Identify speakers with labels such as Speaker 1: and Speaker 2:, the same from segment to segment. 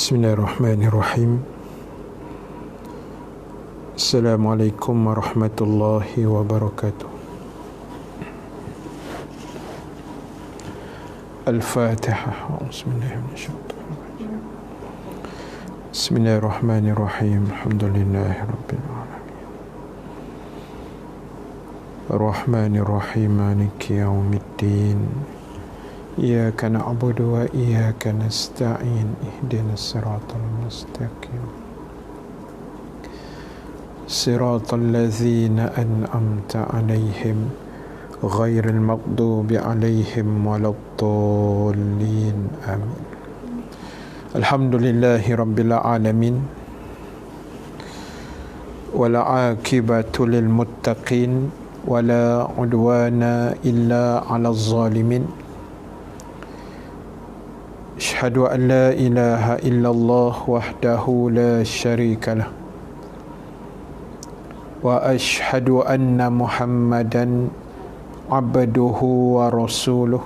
Speaker 1: Bismillahirrahmanirrahim. Assalamualaikum warahmatullahi wabarakatuh. Al-Fatihah. Bismillahirrahmanirrahim. Alhamdulillahi rabbil alamin. Ar-Rahmanirrahim. Maliki yaumiddin. Iyyaka na'budu wa iyyaka nasta'in. Ihdinas siratal mustaqim. Siratal ladzina an'amta 'alaihim ghairil maghdubi 'alaihim waladdallin. Amin. Alhamdulillahi rabbil alamin. Wal 'aqibatu lil muttaqin wala 'udwana illa 'alaz zalimin. Asyhadu an la ilaha illallah wahdahu la syarika lah. Wa asyhadu anna Muhammadan abduhu wa rasuluh.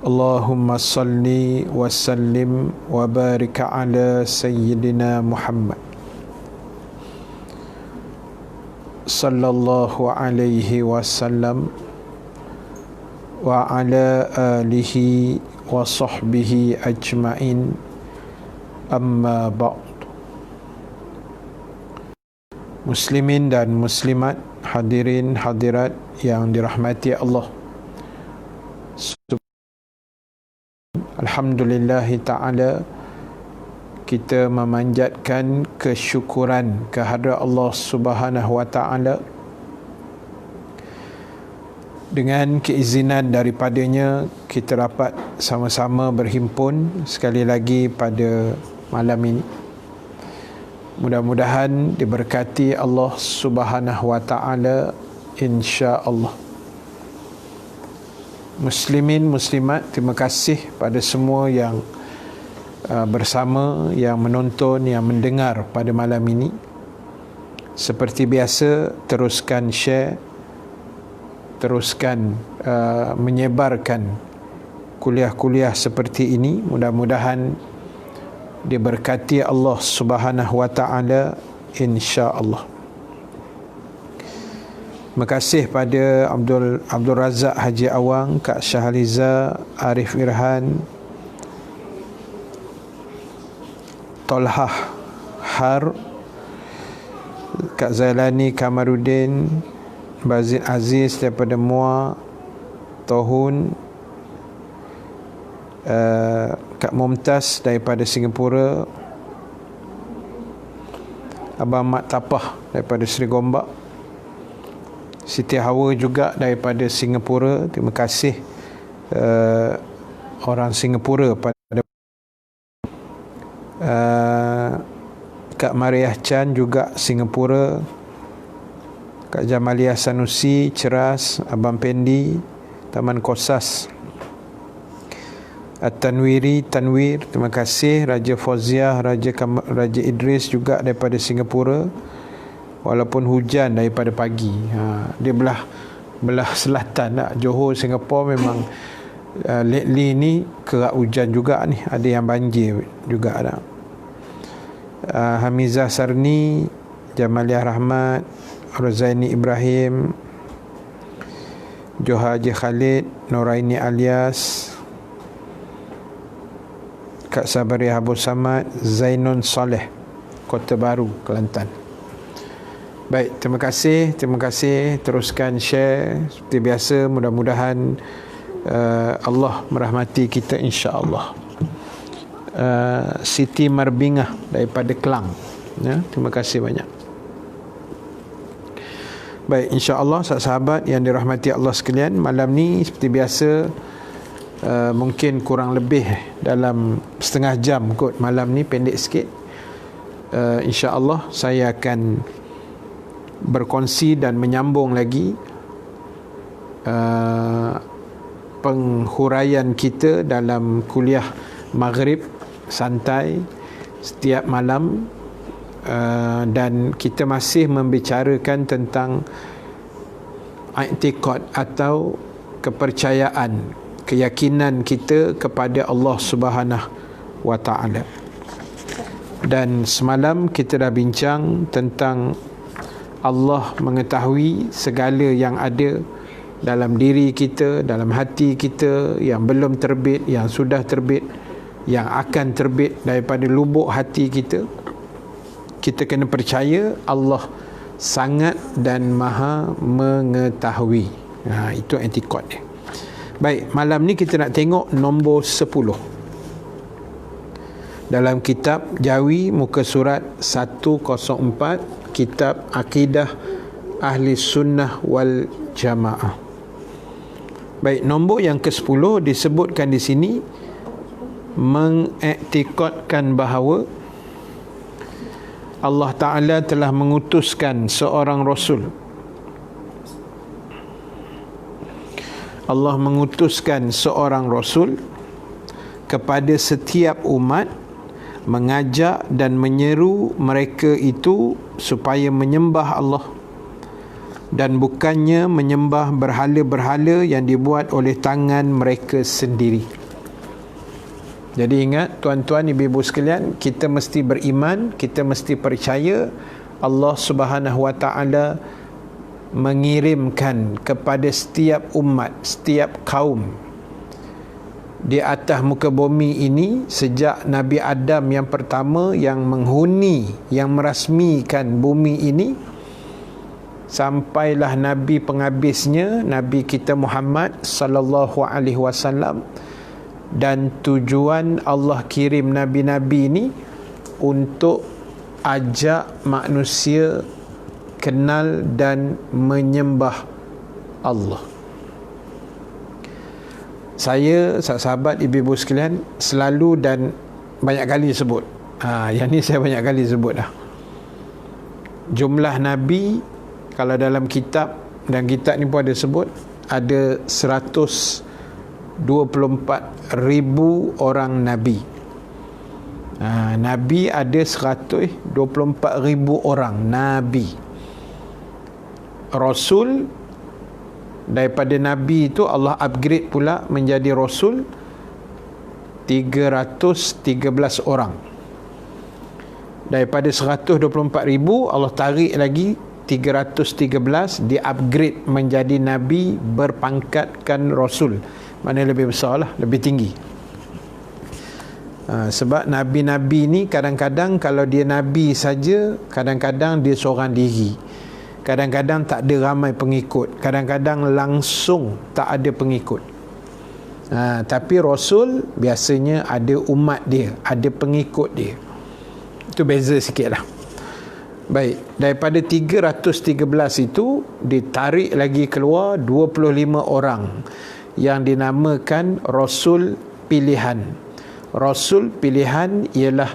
Speaker 1: Allahumma salli wa sallim wa barik ala sayyidina Muhammad sallallahu alaihi wasallam wa ala alihi wa sahbihi ajma'in. Amma ba'd. Muslimin dan muslimat, hadirin hadirat yang dirahmati Allah, alhamdulillahi ta'ala, kita memanjatkan kesyukuran kehadrat Allah Subhanahu wa ta'ala dengan keizinan daripadanya kita dapat sama-sama berhimpun sekali lagi pada malam ini. Mudah-mudahan diberkati Allah Subhanahu wa ta'ala, insya-Allah. Muslimin, muslimat, terima kasih pada semua yang bersama, yang menonton, yang mendengar pada malam ini. Seperti biasa, teruskan share, teruskan menyebarkan kuliah-kuliah seperti ini. Mudah-mudahan diberkati Allah Subhanahu wa ta'ala, insya-Allah. Terima kasih pada Abdul Razak Haji Awang, Kak Syahliza, Arif Irhan, Tolhah Har, Kak Zailani Kamarudin, Bazid Aziz daripada Muar, Tohun, Kak Mumtaz daripada Singapura, Abang Mat Tapah daripada Seri Gombak, Siti Hawa juga daripada Singapura. Terima kasih orang Singapura pada Kak Mariah Chan juga Singapura, Kak Jamaliah Sanusi, Ceras, Abang Pendi, Taman Kosas, At-Tanwiri, Tanwir, terima kasih. Raja Fauziah, Raja Idris juga daripada Singapura. Walaupun hujan daripada pagi, dia belah selatan tak? Johor, Singapura memang lately ni kerap hujan juga ni, ada yang banjir juga tak? Hamizah Sarni, Jamaliah Rahmat, Rozaini Ibrahim, Johar Haji Khalid, Noraini Alias, Kak Sabariah Abu Samad, Zainun Saleh, Kota Baru, Kelantan. Baik, terima kasih. Teruskan share seperti biasa. Mudah-mudahan Allah merahmati kita, insya-Allah. Siti Marbingah daripada Kelang, ya, terima kasih banyak. Baik, insya-Allah sahabat yang dirahmati Allah sekalian, malam ni seperti biasa, mungkin kurang lebih dalam setengah jam kot malam ni, pendek sikit. Insya-Allah saya akan berkongsi dan menyambung lagi penghuraian kita dalam kuliah Maghrib santai setiap malam. Dan kita masih membicarakan tentang i'tiqad atau kepercayaan keyakinan kita kepada Allah Subhanahu wa Ta'ala. Dan semalam kita dah bincang tentang Allah mengetahui segala yang ada dalam diri kita, dalam hati kita, yang belum terbit, yang sudah terbit, yang akan terbit daripada lubuk hati kita. Kita kena percaya Allah sangat dan maha mengetahui. Itu etikot dia. Baik, malam ni kita nak tengok nombor 10 dalam kitab Jawi, muka surat 104, kitab Akidah Ahli Sunnah wal Jamaah. Baik, nombor yang ke-10 disebutkan di sini mengiktikadkan bahawa Allah Ta'ala telah mengutuskan seorang Rasul. Allah mengutuskan seorang Rasul kepada setiap umat, mengajak dan menyeru mereka itu supaya menyembah Allah dan bukannya menyembah berhala-berhala yang dibuat oleh tangan mereka sendiri. Jadi ingat tuan-tuan, ibu-ibu sekalian, kita mesti beriman, kita mesti percaya Allah Subhanahu wa Ta'ala mengirimkan kepada setiap umat, setiap kaum di atas muka bumi ini, sejak Nabi Adam yang pertama yang menghuni, yang merasmikan bumi ini, sampailah Nabi penghabisnya, Nabi kita Muhammad sallallahu alaihi wasallam. Dan tujuan Allah kirim Nabi-Nabi ini untuk ajak manusia kenal dan menyembah Allah. Saya, sahabat, ibu-ibu sekalian, selalu dan banyak kali sebut. Yang ni saya banyak kali sebut dah. Jumlah Nabi, kalau dalam kitab, dan kitab ni pun ada sebut, ada 124,000 orang Nabi. Nabi ada 124,000 orang Nabi. Rasul, daripada Nabi itu Allah upgrade pula menjadi Rasul 313 orang. Daripada 124,000 Allah tarik lagi 313, di upgrade menjadi Nabi berpangkatkan Rasul. Mana lebih besar lah, lebih tinggi. Sebab Nabi-Nabi ni kadang-kadang kalau dia Nabi saja, kadang-kadang dia seorang diri, kadang-kadang tak ada ramai pengikut, kadang-kadang langsung tak ada pengikut. Tapi Rasul biasanya ada umat dia, ada pengikut dia. Itu beza sikit lah. Baik, daripada 313 itu ditarik lagi keluar 25 orang yang dinamakan Rasul pilihan. Rasul pilihan ialah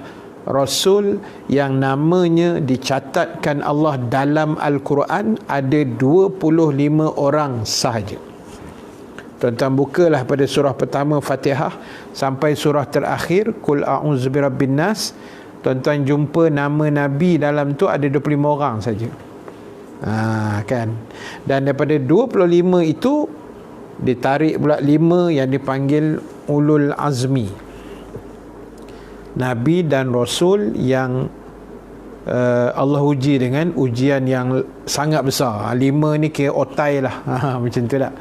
Speaker 1: Rasul yang namanya dicatatkan Allah dalam Al-Quran ada 25 orang sahaja. Tuan-tuan bukalah pada surah pertama Fatihah sampai surah terakhir Qul a'udzu birabbin nas. Tuan-tuan jumpa nama Nabi dalam tu ada 25 orang saja. Kan? Dan daripada 25 itu ditarik pula 5 yang dipanggil ulul azmi, Nabi dan Rasul yang Allah uji dengan ujian yang sangat besar. 5 ni kira otai lah. Macam tu tak?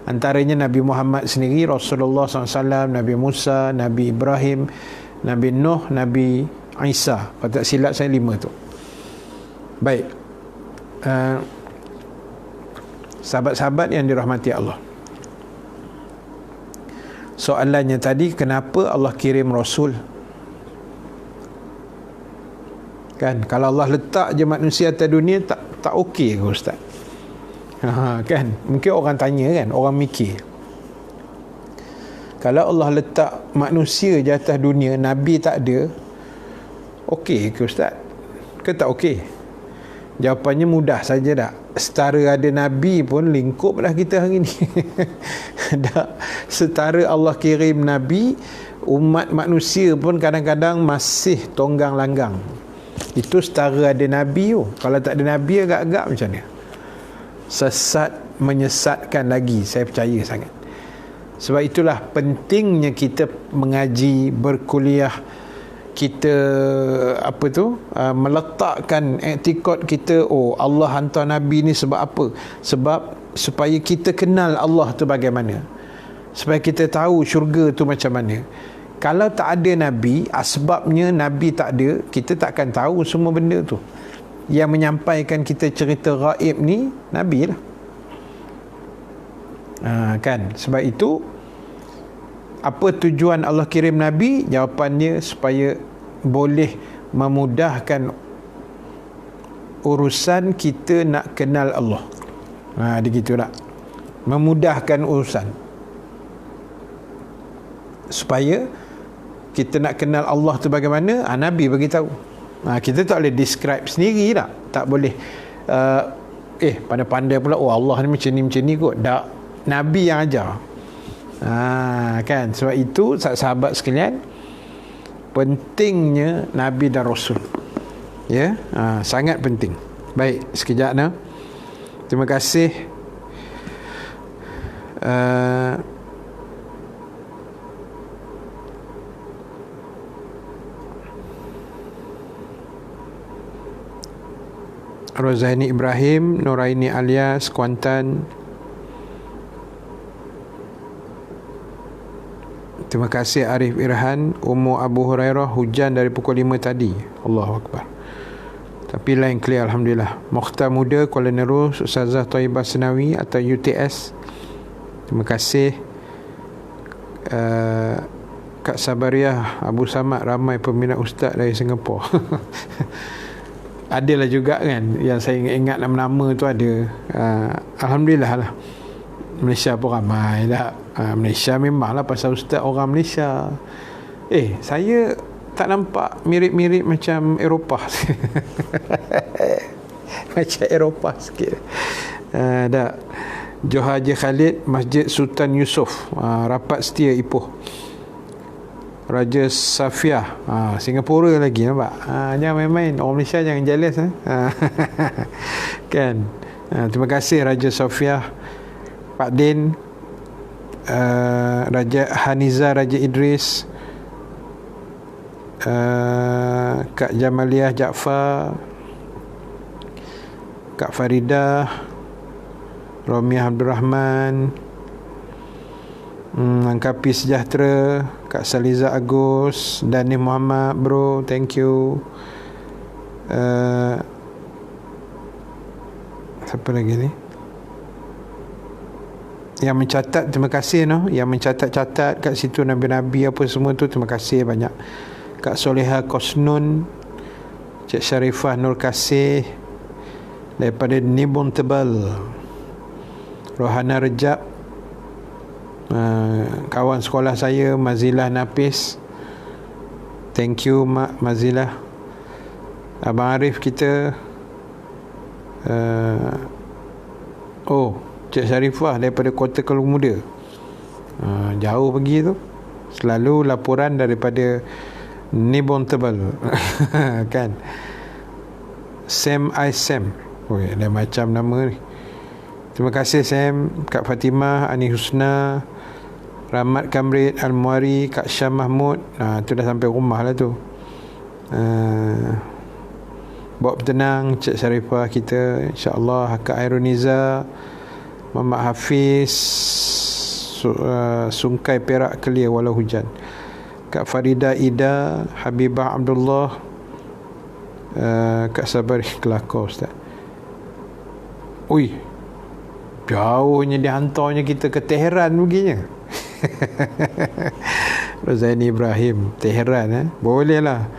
Speaker 1: Antaranya Nabi Muhammad sendiri, Rasulullah SAW, Nabi Musa, Nabi Ibrahim, Nabi Nuh, Nabi Isa. Kalau tak silap saya 5 tu. Baik, sahabat-sahabat yang dirahmati Allah, soalannya tadi, kenapa Allah kirim Rasul? Kan, kalau Allah letak je manusia atas dunia, tak okey ke Ustaz? Kan, mungkin orang tanya kan, orang mikir, kalau Allah letak manusia je atas dunia, Nabi tak ada, okey ke Ustaz? Ke tak okey? Jawapannya mudah saja tak? Setara ada Nabi pun lingkup dah kita hari ni. Dah, setara Allah kirim Nabi, umat manusia pun kadang-kadang masih tonggang langgang. Itu setara ada Nabi tu. Kalau tak ada Nabi, agak-agak macam ni. Sesat, menyesatkan lagi, saya percaya sangat. Sebab itulah pentingnya kita mengaji, berkuliah, kita meletakkan etikad kita, Allah hantar Nabi ni sebab apa? Sebab supaya kita kenal Allah tu bagaimana, supaya kita tahu syurga tu macam mana. Kalau tak ada Nabi, asbabnya Nabi tak ada, kita tak akan tahu semua benda tu. Yang menyampaikan kita cerita gaib ni Nabi lah. Kan? Sebab itu, apa tujuan Allah kirim Nabi? Jawapannya supaya boleh memudahkan urusan kita nak kenal Allah. Begitu tak? Memudahkan urusan supaya kita nak kenal Allah tu bagaimana, Nabi bagi tahu. Kita tak boleh describe sendiri tak? Tak boleh pandai-pandai pula, Allah ni macam ni kot. Tak, Nabi yang ajar. Kan? Sebab itu sahabat sekalian, pentingnya Nabi dan Rasul. Ya, sangat penting. Baik, sekejap nah. Terima kasih. Rozaini Ibrahim, Nuraini Alias, Kuantan. Terima kasih Arif Irhan. Ummu Abu Hurairah, hujan dari pukul 5 tadi. Allahu Akbar. Tapi lain clear, Alhamdulillah. Mokhtar Muda, Kuala Nerus, Ustazah Thaibah Senawi atau UTS. Terima kasih. Kak Sabariah, Abu Samad, ramai peminat ustaz dari Singapura. Adalah juga kan, yang saya ingat nama-nama tu ada. Alhamdulillah lah, Malaysia pun ramai tak. Malaysia memanglah pasal ustaz orang Malaysia. Saya tak nampak mirip-mirip macam Eropah. Macam Eropah sikit. Tak. Johor Haji Khalid, Masjid Sultan Yusof, rapat setia Ipoh. Raja Safiah, Singapura lagi, nampak? Jangan main-main, orang Malaysia jangan jealous. Kan? Terima kasih Raja Safiah, Pak Din, Raja Haniza, Raja Idris, Kak Jamaliah Jaafar, Kak Faridah, Romiah Abdul Rahman, Angkapi Sejahtera, Kak Saliza Agus, Dani Muhammad, bro, thank you. Siapa lagi ni? Yang mencatat, terima kasih Yang mencatat-catat kat situ Nabi-Nabi apa semua tu, terima kasih banyak. Kak Soleha Kosnun, Cik Syarifah Nur Kasih daripada Nibong Tebal, Rohana Rejab, kawan sekolah saya Mazilah Napis, thank you Mak Mazilah. Abang Arif kita, Cik Syarifah daripada Kota Kelung Muda, jauh pergi tu, selalu laporan daripada Nibong Tebal. Kan. Sam Aisam, ada macam nama ni. Terima kasih Sam. Kak Fatimah, Ani Husna, Rahmat Kamrid Al-Muari, Kak Syam Mahmud. Tu dah sampai rumah lah tu. Bawa bertenang Cik Syarifah kita, InsyaAllah. Kak Aironiza, Muhammad Hafiz, Sungkai Perak clear walau hujan. Kak Farida Ida, Habibah Abdullah, Kak Sabari kelakar Ustaz. Ui, jauhnya dihantarnya kita ke Tehran begini. Rozaini Ibrahim, Tehran boleh lah.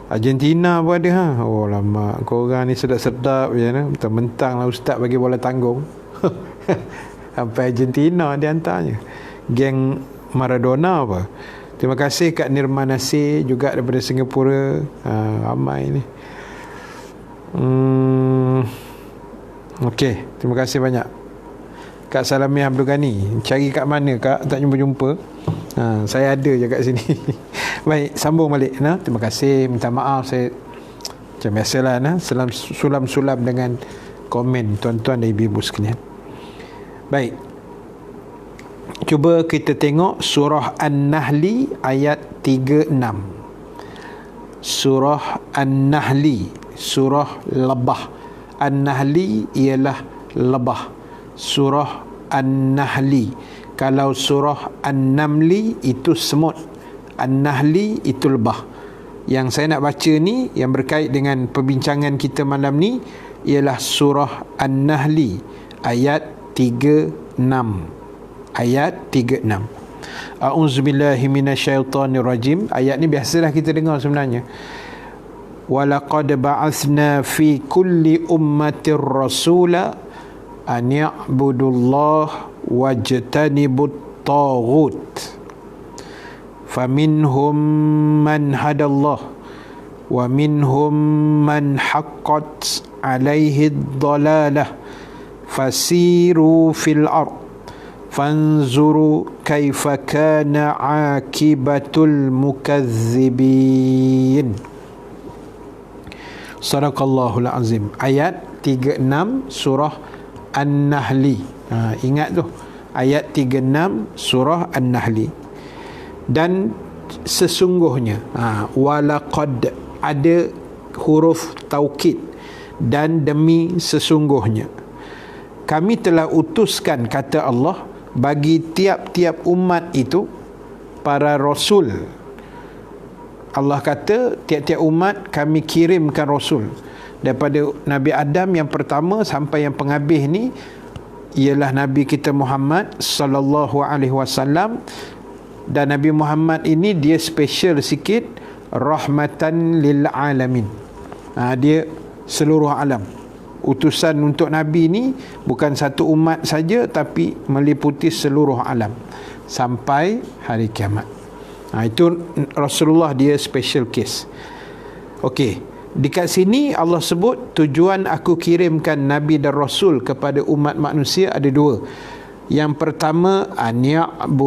Speaker 1: Argentina pun ada Oh lama, korang ni sedap-sedap je mentang-mentang lah ustaz bagi bola tanggung. Sampai Argentina dihantarnya. Geng Maradona apa. Terima kasih Kak Nirma Nasir juga daripada Singapura. Ramai ni. Okey, terima kasih banyak. Kak Salamiah Abdul Ghani, cari kat mana Kak? Tak jumpa-jumpa. Saya ada je kat sini. Baik, sambung balik. Terima kasih, minta maaf saya macam biasalah sulam-sulam dengan komen tuan-tuan dan ibu-ibu sekalian. Baik. Cuba kita tengok surah An-Nahli ayat 36. Surah An-Nahli, surah lebah. An-Nahli ialah lebah. Surah An-Nahli. Kalau surah An-Namli itu semut, An-Nahli itu lebah. Yang saya nak baca ni, yang berkait dengan perbincangan kita malam ni, ialah surah An-Nahli ayat 36. Ayat 36. A'udzubillahi minasyaitonirrajim. Ayat ni biasalah kita dengar sebenarnya. Walaqad ba'athna fi kulli ummatir rasula an ya'budullah wajtanibut taghut. Faminhum man hadallah wa minhum man haqqat alaihi ad-dalalah fasiru fil ard fanzuru kaifa kana akibatul mukazzibin. Sadaqallahul azim. Ayat 36 surah An-Nahli. Ingat tu, ayat 36 surah An-Nahli. Dan sesungguhnya, walaqad, ada huruf taukid, dan demi sesungguhnya kami telah utuskan, kata Allah, bagi tiap-tiap umat itu para rasul. Allah kata tiap-tiap umat kami kirimkan rasul. Daripada Nabi Adam yang pertama sampai yang penghabis ni ialah Nabi kita Muhammad sallallahu alaihi wasallam. Dan Nabi Muhammad ini dia special sikit, rahmatan lil alamin. Dia seluruh alam. Utusan untuk Nabi ni bukan satu umat saja, tapi meliputi seluruh alam sampai hari kiamat. Itu Rasulullah, dia special case. Okey, dekat sini Allah sebut tujuan aku kirimkan Nabi dan Rasul kepada umat manusia ada dua. Yang pertama, an ya'budullah,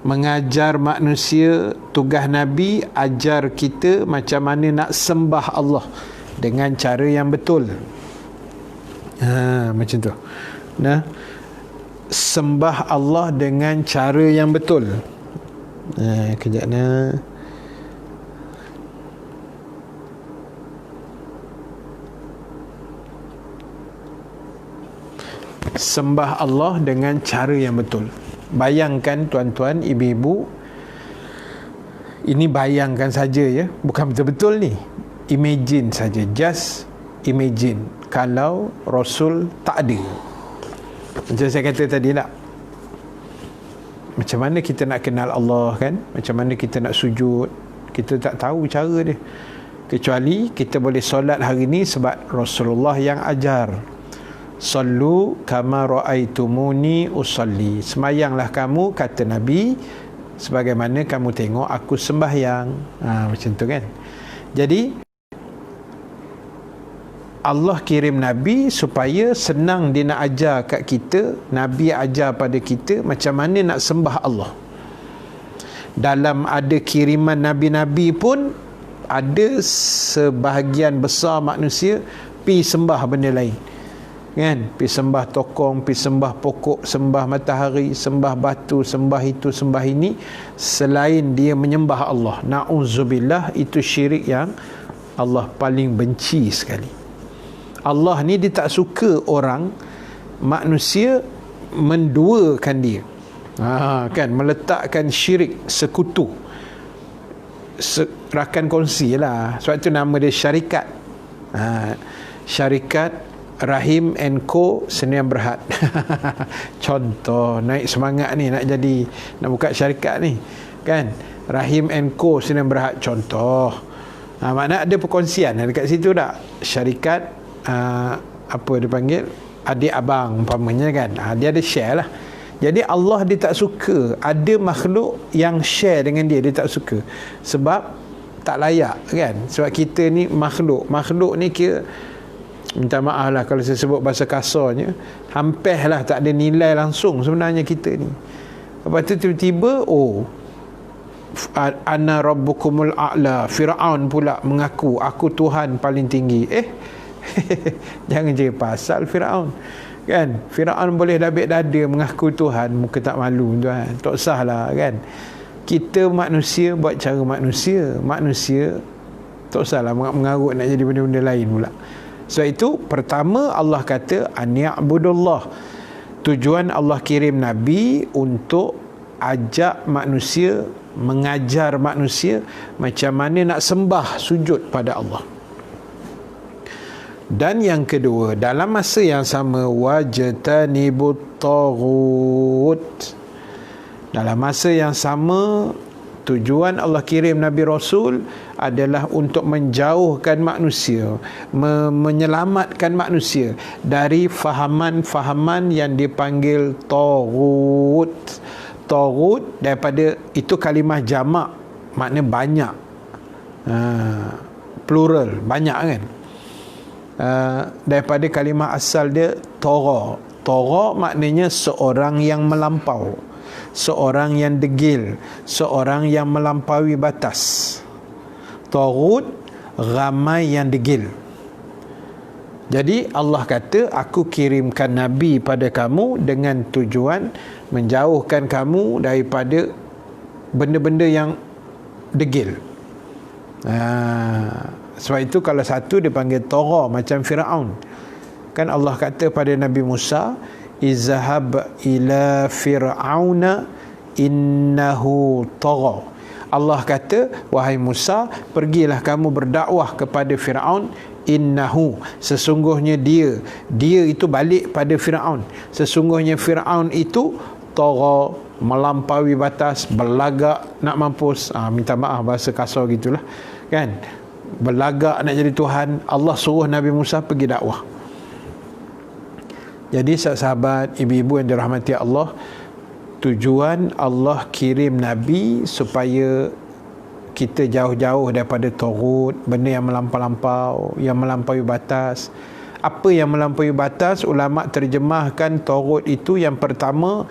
Speaker 1: mengajar manusia. Tugas Nabi ajar kita macam mana nak sembah Allah dengan cara yang betul. Macam tu. Nah, sembah Allah dengan cara yang betul. Kejap nah. Sembah Allah dengan cara yang betul. Bayangkan tuan-tuan, ibu-ibu, ini bayangkan saja ya, bukan betul-betul ni. Imagine saja, just imagine kalau Rasul tak ada. Macam saya kata tadi lah, macam mana kita nak kenal Allah kan? Macam mana kita nak sujud? Kita tak tahu cara dia. Kecuali kita boleh solat hari ni sebab Rasulullah yang ajar. Sallu kama ra'aitumuni usalli. Semayanglah kamu, kata Nabi, sebagaimana kamu tengok aku sembahyang. Macam tu kan. Jadi Allah kirim Nabi supaya senang dia nak ajar kat kita. Nabi ajar pada kita macam mana nak sembah Allah. Dalam ada kiriman Nabi-Nabi pun ada sebahagian besar manusia pi sembah benda lain kan, pi sembah tokong, pi sembah pokok, sembah matahari, sembah batu, sembah itu, sembah ini, selain dia menyembah Allah. Na'udzubillah, itu syirik yang Allah paling benci sekali. Allah ni dia tak suka orang, manusia menduakan dia. Kan, meletakkan syirik, sekutu, rakan kongsi lah. Sebab tu nama dia syarikat. Syarikat Rahim and Co Sdn Bhd. Contoh, naik semangat ni, nak buka syarikat ni kan, Rahim and Co Sdn Bhd contoh. Makna ada perkongsian dekat situ tak? Syarikat apa dia panggil, adik abang umpamanya kan. Dia ada share lah. Jadi Allah dia tak suka ada makhluk yang share dengan dia. Dia tak suka sebab tak layak kan. Sebab kita ni makhluk ni kira, minta maaf lah kalau saya sebut bahasa kasarnya, hampir lah tak ada nilai langsung sebenarnya kita ni. Lepas tu tiba-tiba ana rabbukumul a'la, Firaun pula mengaku aku Tuhan paling tinggi. Jangan je pasal Firaun Kan? Firaun boleh dabik dada mengaku Tuhan, muka tak malu tuan. Tak usahlah kan. Kita manusia buat cara manusia. Manusia tak usahlah mengarut nak jadi benda-benda lain pula. Sebab itu pertama Allah kata ani'budullah. Tujuan Allah kirim Nabi untuk ajak manusia, mengajar manusia macam mana nak sembah, sujud pada Allah. Dan yang kedua, dalam masa yang sama wajtanibut taghut. Dalam masa yang sama, tujuan Allah kirim Nabi Rasul adalah untuk menjauhkan manusia, menyelamatkan manusia dari fahaman-fahaman yang dipanggil taghut. Taghut daripada itu kalimah jamak, makna banyak, plural, banyak kan. Daripada kalimah asal dia tagha. Tagha maknanya seorang yang melampau, seorang yang degil, seorang yang melampaui batas. Taghut, ramai yang degil. Jadi Allah kata, aku kirimkan Nabi pada kamu dengan tujuan menjauhkan kamu daripada benda-benda yang degil. Sebab itu kalau satu dipanggil tagha macam Firaun. Kan Allah kata pada Nabi Musa, izhab ila fir'auna innahu tagha. Allah kata, wahai Musa, pergilah kamu berdakwah kepada Firaun, innahu, sesungguhnya dia itu balik pada Firaun, sesungguhnya Firaun itu tagha, melampaui batas, berlagak nak mampus, minta maaf bahasa kasar gitulah kan, berlagak nak jadi Tuhan. Allah suruh Nabi Musa pergi dakwah. Jadi sahabat, ibu-ibu yang dirahmati Allah, tujuan Allah kirim Nabi supaya kita jauh-jauh daripada taghut, benda yang melampau-lampau, yang melampaui batas. Apa yang melampaui batas? Ulama terjemahkan taghut itu yang pertama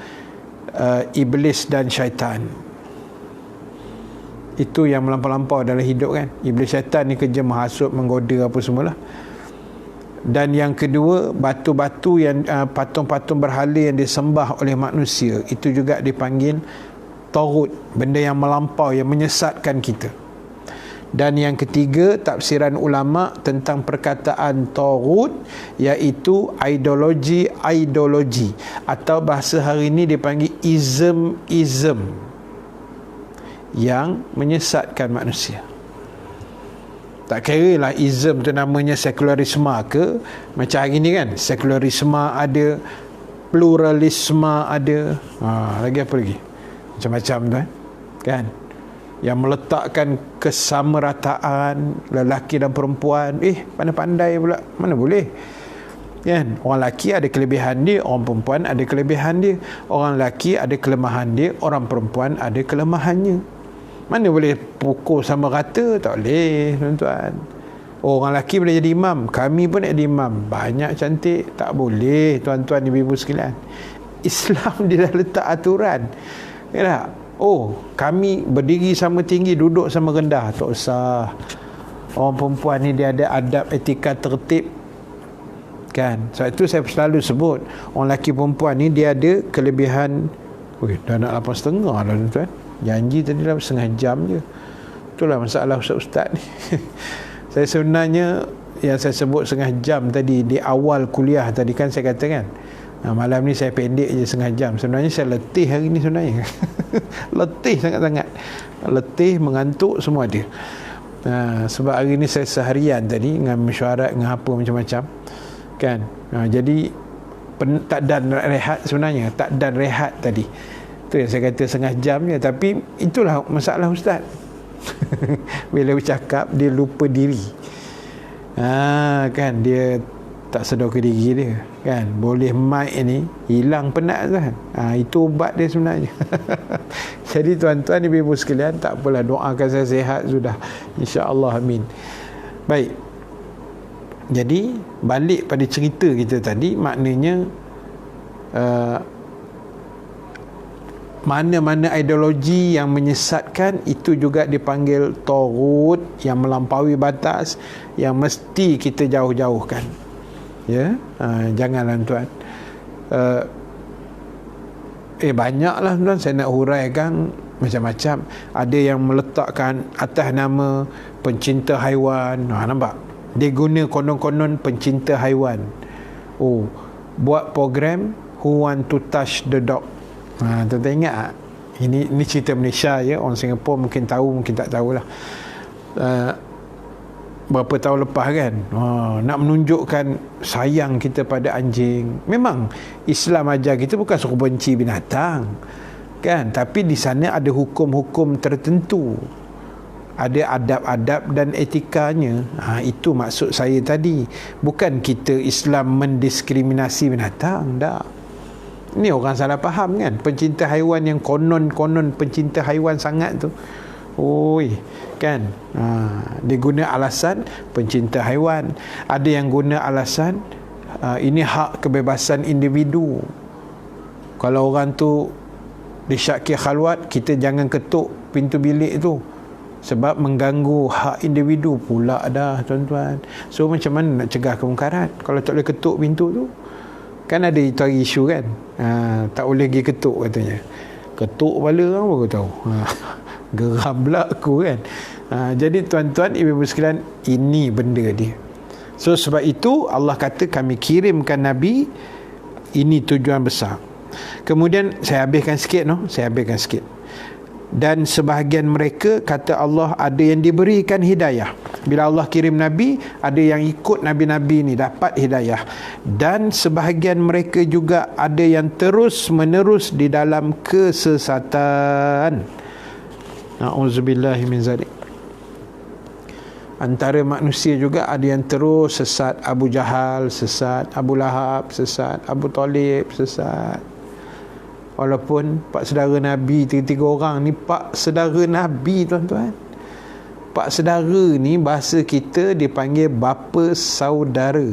Speaker 1: iblis dan syaitan. Itu yang melampau-lampau dalam hidup kan. Iblis, syaitan ni kerja menghasut, menggoda apa semualah. Dan yang kedua, batu-batu yang patung-patung berhala yang disembah oleh manusia, itu juga dipanggil taghut, benda yang melampau, yang menyesatkan kita. Dan yang ketiga, tafsiran ulama tentang perkataan taghut, iaitu ideologi atau bahasa hari ini dipanggil ism yang menyesatkan manusia. Tak kira lah ism tu namanya sekularisme ke, macam hari ni kan, sekularisme ada, pluralisme ada, lagi apa lagi, macam-macam tu kan, yang meletakkan kesamarataan lelaki dan perempuan. Pandai-pandai pula, mana boleh kan. Orang lelaki ada kelebihan dia, orang perempuan ada kelebihan dia. Orang lelaki ada kelemahan dia, orang perempuan ada kelemahannya. Mana boleh pukul sama rata? Tak boleh, tuan-tuan. Orang lelaki boleh jadi imam, kami pun nak jadi imam. Banyak cantik, tak boleh, tuan-tuan, ibu-ibu sekalian. Islam dia dah letak aturan. Ya tak? Kami berdiri sama tinggi, duduk sama rendah. Tak usah. Orang perempuan ni dia ada adab, etika, tertib kan. Sebab itu saya selalu sebut, orang lelaki perempuan ni dia ada kelebihan. Dah nak 8.30 dah, tuan-tuan. Janji tadi dalam setengah jam je. Itulah masalah ustaz-ustaz ni. Saya sebenarnya, yang saya sebut setengah jam tadi di awal kuliah tadi kan, saya katakan malam ni saya pendek je setengah jam. Sebenarnya saya letih hari ni sebenarnya. Letih sangat-sangat. Letih, mengantuk, semua ada. Sebab hari ni saya seharian tadi dengan mesyuarat, dengan apa macam-macam kan. Jadi tak dan rehat sebenarnya. Tak dan rehat tadi. Itu yang saya kata setengah jam je. Tapi itulah masalah ustaz. Bila bercakap dia lupa diri. Kan dia tak sedar ke diri dia kan. Boleh mic ni hilang penat kan. Itu ubat dia sebenarnya. Jadi tuan-tuan, ibu-ibu sekalian, tak apalah, doakan saya sihat sudah, insya-Allah, amin. Baik. Jadi balik pada cerita kita tadi, maknanya mana-mana ideologi yang menyesatkan itu juga dipanggil taghut, yang melampaui batas, yang mesti kita jauh-jauhkan. Ya, janganlah tuan. uh, banyaklah tuan, saya nak huraikan macam-macam. Ada yang meletakkan atas nama pencinta haiwan. Nampak? Dia guna konon-konon pencinta haiwan. Buat program Who Want to Touch the Dog. Tuan-tuan ingat tak? Ini cerita Malaysia ya. Orang Singapura mungkin tahu, mungkin tak tahulah. Berapa tahun lepas kan, nak menunjukkan sayang kita pada anjing. Memang Islam ajar kita bukan suruh benci binatang kan, tapi di sana ada hukum-hukum tertentu, ada adab-adab dan etikanya. Itu maksud saya tadi. Bukan kita Islam mendiskriminasi binatang, tak. Ini orang salah faham kan. Pencinta haiwan yang konon-konon pencinta haiwan sangat tu, kan, dia guna alasan pencinta haiwan. Ada yang guna alasan ini hak kebebasan individu. Kalau orang tu disyaki khalwat, kita jangan ketuk pintu bilik tu sebab mengganggu hak individu pula dah tuan-tuan. So macam mana nak cegah kemungkaran kalau tak boleh ketuk pintu tu? Kan ada itu isu kan, tak boleh pergi ketuk katanya. Ketuk kepala kan baru tahu. Geram pula aku kan. Jadi tuan-tuan, ibu-ibu sekalian, ini benda dia. So sebab itu Allah kata kami kirimkan Nabi. Ini tujuan besar. Kemudian saya habiskan sikit. Dan sebahagian mereka, kata Allah, ada yang diberikan hidayah. Bila Allah kirim Nabi, ada yang ikut Nabi-Nabi ni dapat hidayah. Dan sebahagian mereka juga ada yang terus menerus di dalam kesesatan. Na'udzubillahi min zalik. Antara manusia juga ada yang terus sesat. Abu Jahal sesat, Abu Lahab sesat, Abu Talib sesat. Walaupun pak saudara Nabi, tiga-tiga orang ni pak saudara Nabi tuan-tuan. Pak saudara ni bahasa kita dipanggil bapa saudara.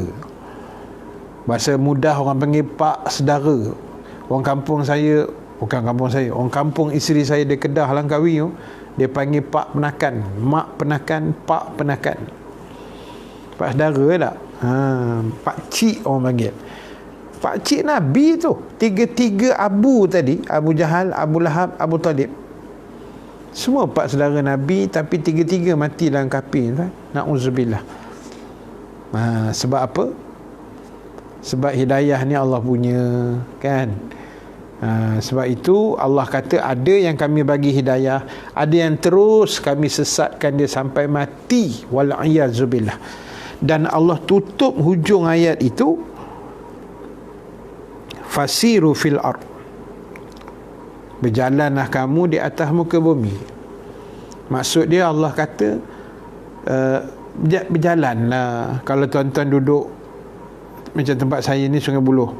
Speaker 1: Bahasa mudah orang panggil pak saudara. Orang kampung saya, bukan kampung saya, orang kampung isteri saya di Kedah Langkawi tu, dia panggil pak penakan, mak penakan, pak penakan. Pak saudara tak? Pak cik orang panggil. Pak cik Nabi tu, tiga-tiga Abu tadi, Abu Jahal, Abu Lahab, Abu Talib, semua pak saudara Nabi, tapi tiga-tiga mati dalam kafir kan? Na'udzubillah. Sebab apa? Sebab hidayah ni Allah punya kan. Sebab itu Allah kata ada yang kami bagi hidayah, ada yang terus kami sesatkan dia sampai mati, wal'iyazubillah. Dan Allah tutup hujung ayat itu, fasiru fil ard, berjalanlah kamu di atas muka bumi. Maksud dia Allah kata berjalanlah. Kalau tuan-tuan duduk macam tempat saya ni, Sungai Buloh,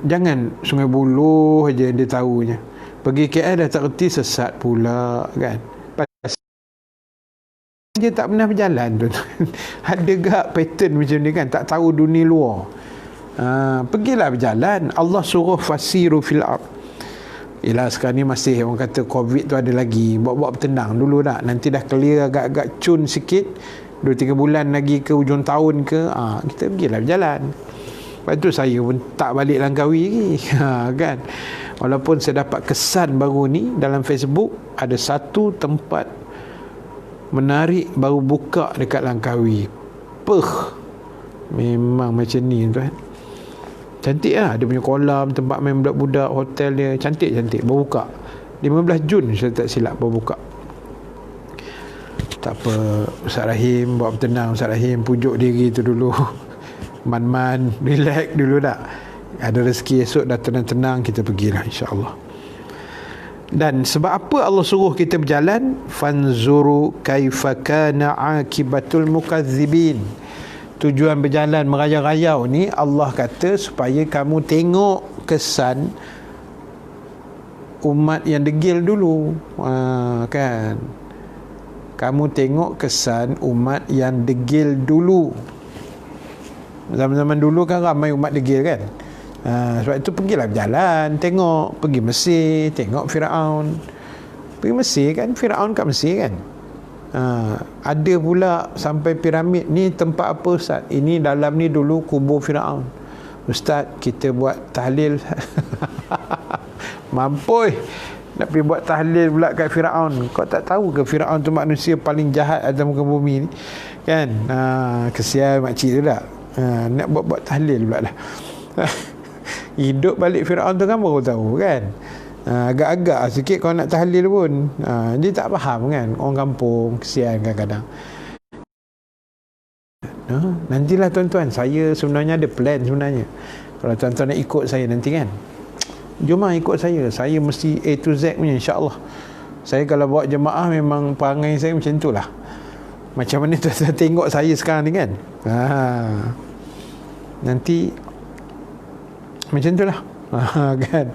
Speaker 1: jangan Sungai Buloh aja dia tahunya. Pergi KL dah tak reti, sesat pula kan. Dia tak pernah berjalan tu. Ada gak pattern macam ni kan, tak tahu dunia luar. Pergilah berjalan. Allah suruh fasiru fil ard. Yelah sekarang ni masih orang kata COVID tu ada lagi, buat-buat bertenang dulu tak, nanti dah clear agak-agak cun sikit, 2-3 bulan lagi ke hujung tahun ke, kita pergilah berjalan. Lepas tu saya pun tak balik Langkawi lagi. Kan, walaupun saya dapat kesan baru ni dalam Facebook, ada satu tempat menarik baru buka dekat Langkawi. Memang macam ni tuan. Cantik lah, dia punya kolam, tempat main budak-budak, hotel dia cantik-cantik, baru buka 15 Jun saya tak silap, baru buka. Tak apa, Ustaz Rahim buat bertenang, Ustaz Rahim pujuk diri tu dulu. Man-man, relax dulu tak. Ada rezeki esok dah tenang-tenang, kita pergilah insya-Allah. Dan sebab apa Allah suruh kita berjalan? Fanzuru kaifa kana akibatul mukazzibin. Tujuan berjalan merayau-rayau ni Allah kata supaya kamu tengok kesan umat yang degil dulu. Kan, kamu tengok kesan umat yang degil dulu. Zaman-zaman dulu kan ramai umat degil kan. Sebab itu pergilah berjalan, tengok, pergi Mesir, tengok Firaun. Pergi Mesir kan, Firaun kat Mesir kan. Ada pula sampai piramid. Ni tempat apa Ustaz? Ini dalam ni dulu kubur Firaun. Ustaz, kita buat tahlil. Mampus nak pergi buat tahlil pula kat Firaun. Kau tak tahu ke Firaun tu manusia paling jahat atas muka bumi ni? Kan? Kesian makcik tu tak? Nak buat tahlil pula lah. Hidup balik Firaun tu kan baru tahu kan. Agak-agak sikit kau nak tahlil pun. Dia tak faham kan. Orang kampung kesian kadang-kadang. Nantilah tuan-tuan, saya sebenarnya ada plan sebenarnya. Kalau tuan-tuan nak ikut saya nanti kan, jomlah ikut saya mesti A to Z punya, insya-Allah. Saya kalau bawa jemaah memang perangai saya macam tu lah. Macam mana tuan-tuan tengok saya sekarang ni kan. Nanti macam tu lah. Kan,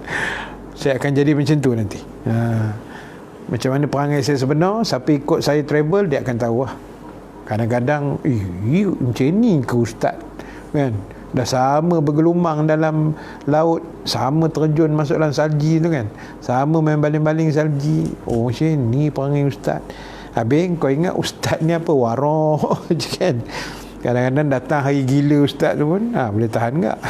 Speaker 1: saya akan jadi macam tu nanti. Macam mana perangai saya sebenar, siapa ikut saya travel dia akan tahu lah. Kadang-kadang macam ni ke ustaz kan, dah sama bergelumang dalam laut, sama terjun masuk dalam salji tu kan, sama main baling-baling salji. Macam ni perangai ustaz. Habis kau ingat ustaz ni apa, warok je kan. Kadang-kadang datang hari gila ustaz tu pun boleh tahan tak?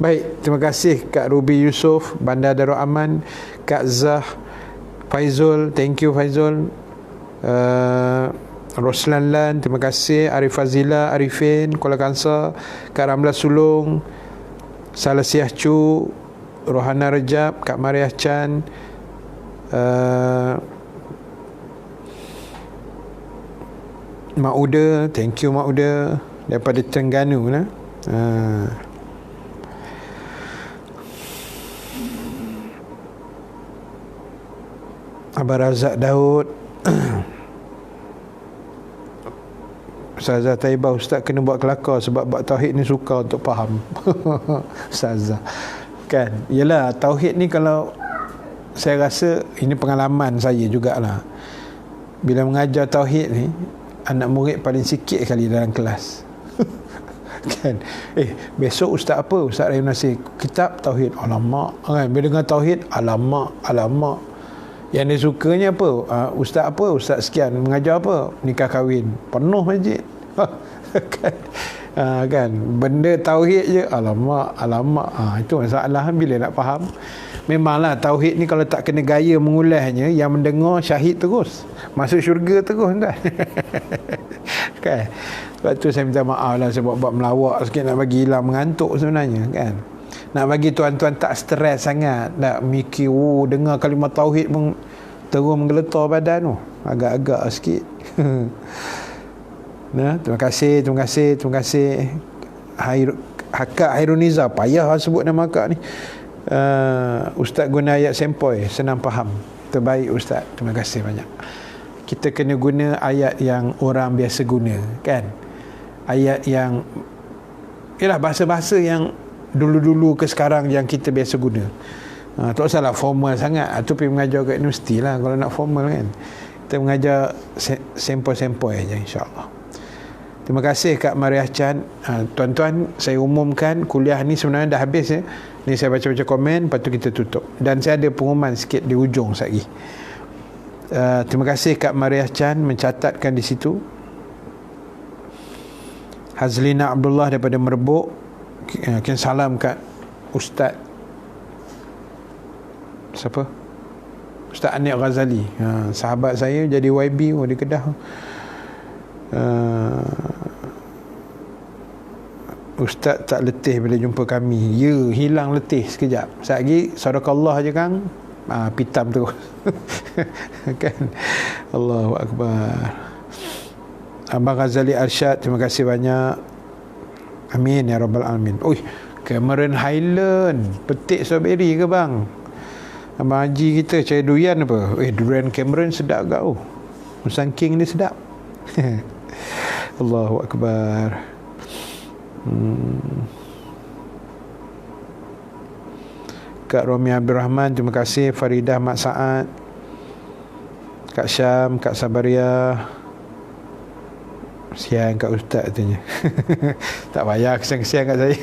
Speaker 1: Baik, terima kasih Kak Ruby Yusof, Bandar Darul Aman, Kak Zah, Faizul, thank you Faizul, Roslan Lan, terima kasih, Arif Fazila, Arifin, Kuala Kansa, Kak Ramla Sulung, Salasiah Cu, Rohana Rejab, Kak Mariah Chan, Mak Uda, thank you Mak Uda daripada Terengganu lah. Abang Razak Daud, Ustazah Taibah, ustaz kena buat kelakar sebab bab tauhid ni suka untuk faham. Ustazah kan, yelah tauhid ni, kalau saya rasa ini pengalaman saya jugalah, bila mengajar tauhid ni, anak murid paling sikit kali dalam kelas. Kan, besok ustaz apa, Ustaz Rahim Nasir, kitab tauhid, alamak kan. Bila dengar tauhid, alamak. Yang dia sukanya apa, ustaz apa, ustaz sekian mengajar apa, nikah kahwin, penuh masjid. Kan, kan, benda tauhid je, alamak. Itu masalah bila nak faham. Memanglah tauhid ni kalau tak kena gaya mengulasnya, yang mendengar syahid terus, masuk syurga terus kan. Kan, sebab tu saya minta maaf lah, saya buat melawak sikit, nak bagi hilang mengantuk sebenarnya kan. Nak bagi tuan-tuan tak stres sangat, nak mikir dengar kalimah tauhid pun terus menggeletar badan tu, agak-agak sikit. Nah, terima kasih Kak Hairuniza, payah sebut nama Kak ni. Ustaz guna ayat sempoi, senang faham, terbaik Ustaz, terima kasih banyak. Kita kena guna ayat yang orang biasa guna kan, ayat yang ialah bahasa-bahasa yang dulu-dulu ke sekarang yang kita biasa guna. Tak usahlah formal sangat. Tu pergi mengajar kat universiti lah kalau nak formal kan. Kita mengajar sempoi-sempoi aja, insya-Allah. Terima kasih Kak Mariah Chan. Tuan-tuan, saya umumkan kuliah ni sebenarnya dah habis ya. Ni saya baca-baca komen, lepas tu kita tutup. Dan saya ada pengumuman sikit di ujung sekali. Terima kasih Kak Mariah Chan mencatatkan di situ. Hazlina Abdullah daripada Merbuk, kirim salam kat Ustaz siapa? Ustaz Anik Ghazali, sahabat saya jadi YB di Kedah. Ustaz tak letih bila jumpa kami. Ya, hilang letih sekejap. Sekejap lagi sadaqallah je Kang, pitam terus. Kan, Allahu Akbar. Abang Ghazali Arsyad, terima kasih banyak. Amin ya rabbal alamin. Cameron Highland, petik strawberry ke bang? Abang Haji kita cari durian apa? Durian Cameron sedap gak. Musang King ni sedap. Allahu Akbar. Kak Romi Abdul Rahman, terima kasih. Faridah Mak Saad, Kak Syam, Kak Sabaria. Siang kat ustaz katanya. Tak payah kesian-kesian kat saya.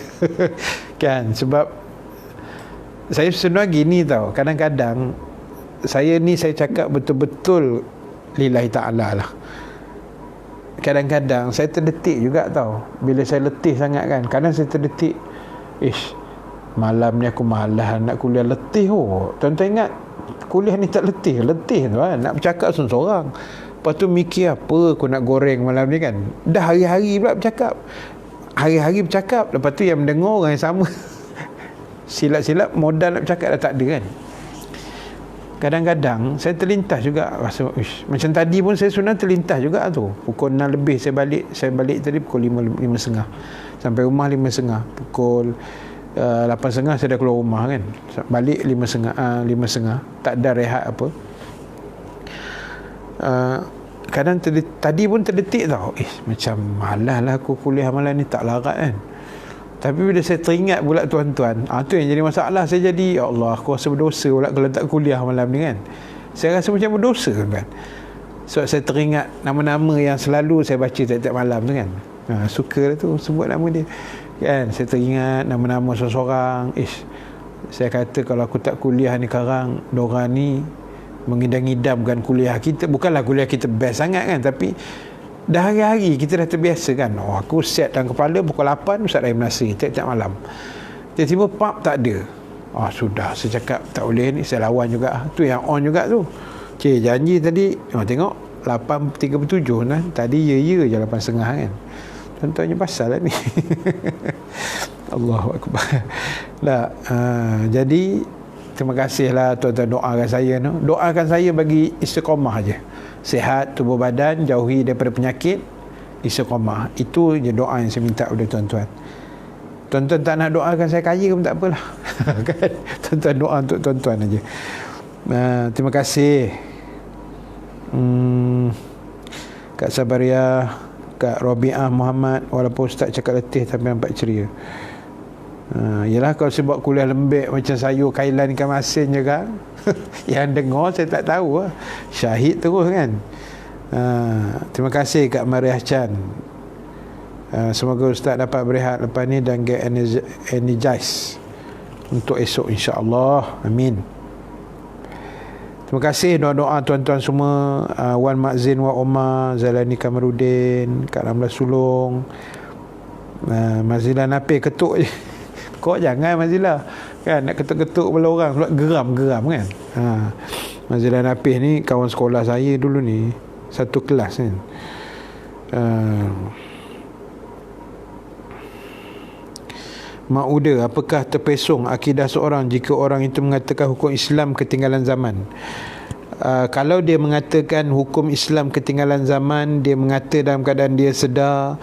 Speaker 1: Kan, sebab saya sebenarnya gini tau, kadang-kadang saya cakap betul-betul lillahi ta'ala lah. Kadang-kadang saya terdetik juga tau, bila saya letih sangat kan, kadang saya terdetik, Ish, malam ni aku malas nak kuliah, letih. Tuan-tuan ingat kuliah ni tak letih tu kan, nak bercakap seorang-seorang. Lepas tu mikir apa aku nak goreng malam ni kan. Dah hari-hari pula bercakap, lepas tu yang mendengar orang yang sama. Silap-silap modal nak bercakap dah tak ada kan. Kadang-kadang saya terlintas juga rasa, macam tadi pun saya sebenarnya terlintas juga tu. Pukul 6 lebih saya balik tadi pukul 5.30. Sampai rumah 5.30. Pukul 8.30 saya dah keluar rumah kan. Balik 5.30. Tak ada rehat apa. Kadang tadi pun terdetik tau, macam malas lah aku kuliah malam ni, tak larat kan. Tapi bila saya teringat pula tuan-tuan, tu yang jadi masalah. Saya jadi, ya Allah, aku rasa berdosa pula kalau tak kuliah malam ni kan. Saya rasa macam berdosa kan. Sebab saya teringat nama-nama yang selalu saya baca tiap-tiap malam tu kan. Suka lah tu sebut nama dia kan. Saya teringat nama-nama seseorang. Saya kata kalau aku tak kuliah ni sekarang, diorang ni mengidam-idamkan kuliah kita. Bukanlah kuliah kita best sangat kan, tapi dah hari-hari kita dah terbiasa kan. Aku set dalam kepala pukul 8 Ustaz Rahim Nasir tiap-tiap malam. Tiba-tiba pap tak ada. Sudah, saya cakap tak boleh ni, saya lawan juga. Tu yang on juga tu. Janji tadi, tengok 8.37 kan. Tadi je 8.30 kan. Tuan-tuannya pasal lah ni. Allahu Akbar. Jadi terima kasihlah tuan-tuan doakan saya. Doakan saya bagi istiqamah je. Sihat tubuh badan, jauhi daripada penyakit, istiqamah. Itu je doa yang saya minta kepada tuan-tuan. Tuan-tuan tak nak doakan saya kaya pun tak apalah. Kan? Tuan-tuan doa untuk tuan-tuan aja. Terima kasih. Kak Sabaria, Kak Robiah Muhammad, walaupun Ustaz cakap letih tapi nampak ceria. Yelah, kalau saya buat kuliah lembek macam sayur kailan ikan masin je kan. Yang dengar saya tak tahu lah. Syahid terus kan. Terima kasih Kak Mariah Chan. Semoga Ustaz dapat berehat lepas ni dan get energized untuk esok insya-Allah. Amin. Terima kasih doa-doa tuan-tuan semua. Wan Makzin, Wan Omar, Zalani Kamarudin, Kak Ramlah Sulong, Mazila Napir ketuk je. Kau jangan Mazila kan, nak ketuk-ketuk kepala orang pula geram-geram kan. Mazila Napir ni kawan sekolah saya dulu ni, satu kelas kan. Mak Uda, apakah terpesong akidah seorang jika orang itu mengatakan hukum Islam ketinggalan zaman? Kalau dia mengatakan hukum Islam ketinggalan zaman, dia mengata dalam keadaan dia sedar,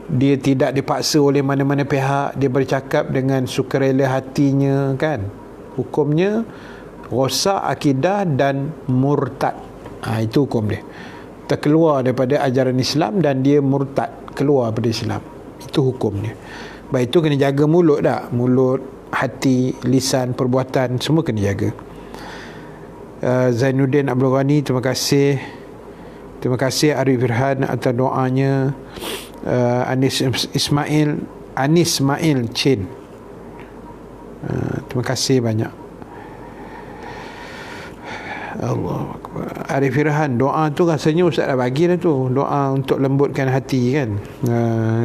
Speaker 1: dia tidak dipaksa oleh mana-mana pihak, dia bercakap dengan sukarela hatinya kan. Hukumnya rosak akidah dan murtad. Itu hukum dia. Terkeluar daripada ajaran Islam dan dia murtad, keluar daripada Islam. Itu hukumnya. Baik, itu kena jaga mulut tak? Mulut, hati, lisan, perbuatan, semua kena jaga. Zainuddin Abdul Ghani, terima kasih. Terima kasih Arif Firhan atas doanya. Anis Ismail Chin, terima kasih banyak. Allah Akbar. Arif Firhan, doa tu rasanya Ustaz dah bagi dah tu. Doa untuk lembutkan hati kan.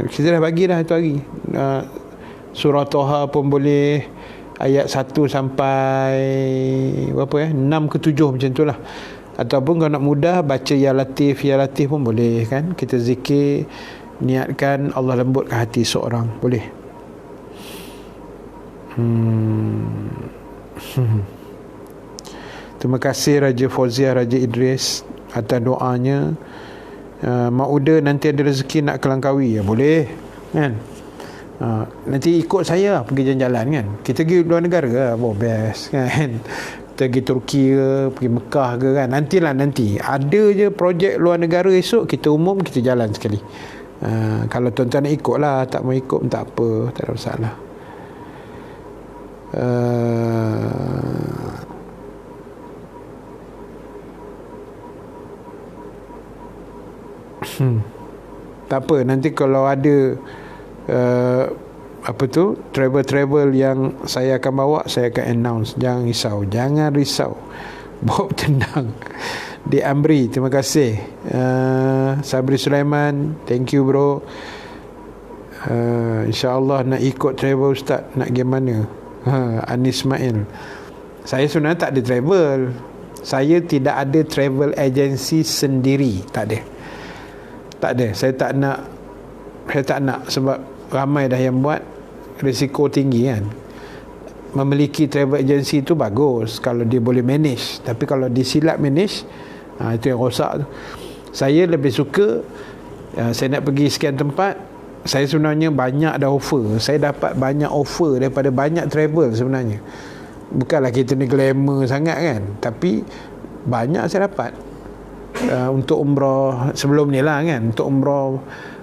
Speaker 1: Kita dah bagi dah tu hari. Surah Toha pun boleh, ayat 1 sampai berapa 6 ke 7 macam tu lah. Ataupun kalau nak mudah baca Ya Latif pun boleh kan. Kita zikir, niatkan Allah lembutkan hati seorang, boleh. Terima kasih Raja Fauziah, Raja Idris atas doanya. Mak Uda, nanti ada rezeki nak kelangkawi, boleh kan. Nanti ikut saya pergi jalan-jalan kan. Kita pergi luar negara, best kan. Kita pergi Turki ke, pergi Mekah ke kan. Nanti ada je projek luar negara esok, kita umum, kita jalan sekali. Kalau tuan-tuan nak ikut lah, tak mau ikut pun tak apa, tak ada masalah. Tak apa, nanti kalau ada travel yang saya akan bawa, saya akan announce. Jangan risau Bob tendang di Amri, terima kasih. Sabri Sulaiman, thank you bro. InsyaAllah nak ikut travel Ustaz. Nak pergi mana? Anis Ismail. Saya sebenarnya tak ada travel. Saya tidak ada travel agency sendiri. Tak ada. Saya tak nak sebab ramai dah yang buat, risiko tinggi kan. Memiliki travel agency itu bagus kalau dia boleh manage, tapi kalau disilap manage, itu yang rosak tu. Saya lebih suka, saya nak pergi sekian tempat, saya sebenarnya banyak dah offer. Saya dapat banyak offer daripada banyak travel sebenarnya. Bukanlah kita ni glamour sangat kan, tapi banyak saya dapat. Untuk umrah sebelum ni lah kan, untuk umrah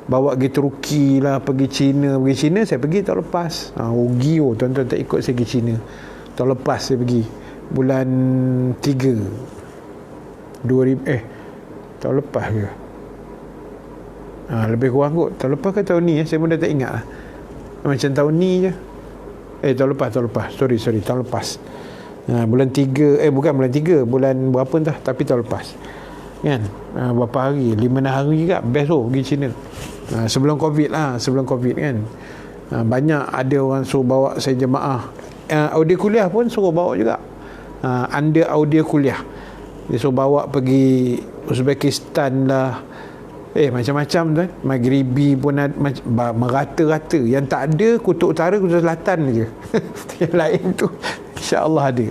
Speaker 1: bawa pergi Turki lah, pergi China saya pergi tahun lepas. Rugi tuan-tuan tak ikut saya pergi China. Tahun lepas saya pergi bulan 3 tahun lepas ke, lebih kurang kot tahun lepas ke tahun ni saya pun dah tak ingat lah. Macam tahun ni je. Tahun lepas sorry tahun lepas. Bulan 3 bukan bulan 3, bulan berapa entah, tapi tahun lepas kan. Berapa hari, 5-6 hari juga best pergi China. Sebelum Covid kan. Banyak ada orang suruh bawa saya jemaah. Audio kuliah pun suruh bawa juga. Under audio kuliah dia suruh bawa pergi Uzbekistan lah, macam-macam tu kan. Maghribi pun ada, merata-rata. Yang tak ada Kutub Utara, Kutub Selatan je. Yang lain tu insya-Allah ada.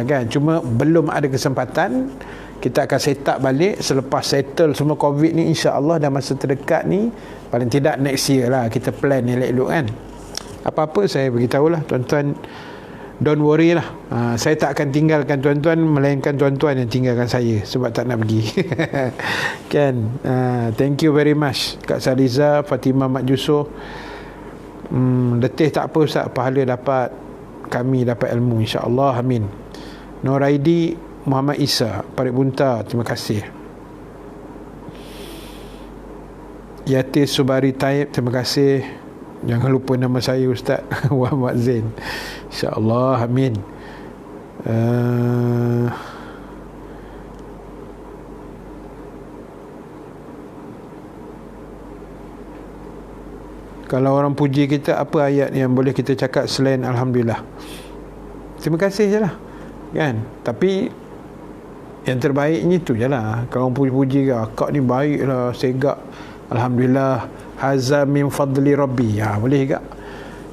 Speaker 1: Kan, cuma belum ada kesempatan. Kita akan set up balik selepas settle semua Covid ni, insya-Allah dalam masa terdekat ni, paling tidak next year lah kita plan elok-elok kan. Apa-apa saya beritahulah tuan-tuan, don't worry lah. Saya tak akan tinggalkan tuan-tuan, melainkan tuan-tuan yang tinggalkan saya sebab tak nak pergi. Kan. Thank you very much Kak Saliza, Fatimah Mak Jusoh. Letih tak apa Ustaz, pahala dapat, kami dapat ilmu insya-Allah, amin. Noraidi Muhammad Isa, Parit Bunta, terima kasih. Yatis Subari Taib, terima kasih. Jangan lupa nama saya Ustaz Muhammad Zain, insya-Allah, amin. Kalau orang puji kita, apa ayat yang boleh kita cakap selain Alhamdulillah? Terima kasih je lah kan. Tapi yang terbaiknya tu je lah. Kalau orang puji-puji ke, akak ni baik lah, segak, Alhamdulillah, haza min fadli rabbi, boleh juga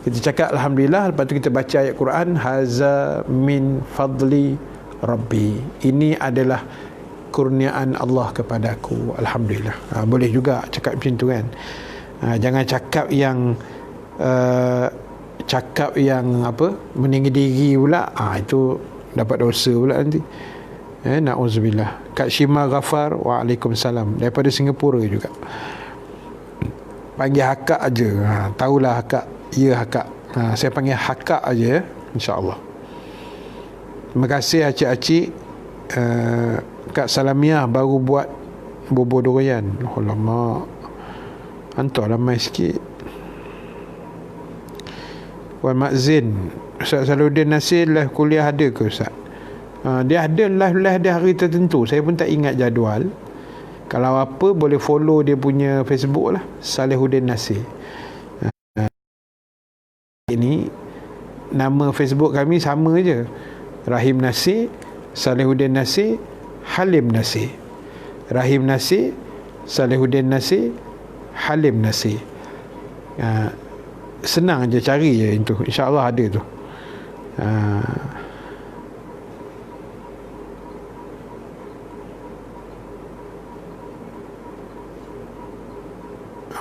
Speaker 1: kita cakap Alhamdulillah. Lepas tu kita baca ayat Quran, haza min fadli rabbi, ini adalah kurniaan Allah kepadaku, Alhamdulillah. Boleh juga cakap macam tu kan. Jangan cakap yang meninggi diri pula, itu dapat dosa pula nanti. Na'udzubillah. Kak Shima Ghafar, waalaikumsalam, daripada Singapura juga. Panggil Hakak aja. Tahulah Hakak. Ya Hakak. Saya panggil Hakak aja, insya-Allah. Terima kasih acik-acik. Kak Salamiah baru buat bubur durian. Alamak, hantarlah mai sikit. Wan Mak Zain, Ustaz Saluddin Nasir live kuliah ada ke Ustaz? Dia ada live dia hari tertentu, saya pun tak ingat jadual. Kalau apa boleh follow dia punya Facebook lah, Salihuddin Nasir. Ini nama Facebook kami sama je, Rahim Nasir, Salihuddin Nasir, Halim Nasir. Rahim Nasir, Salihuddin Nasir, Halim Nasir. Senang je cari je itu, insya-Allah ada tu.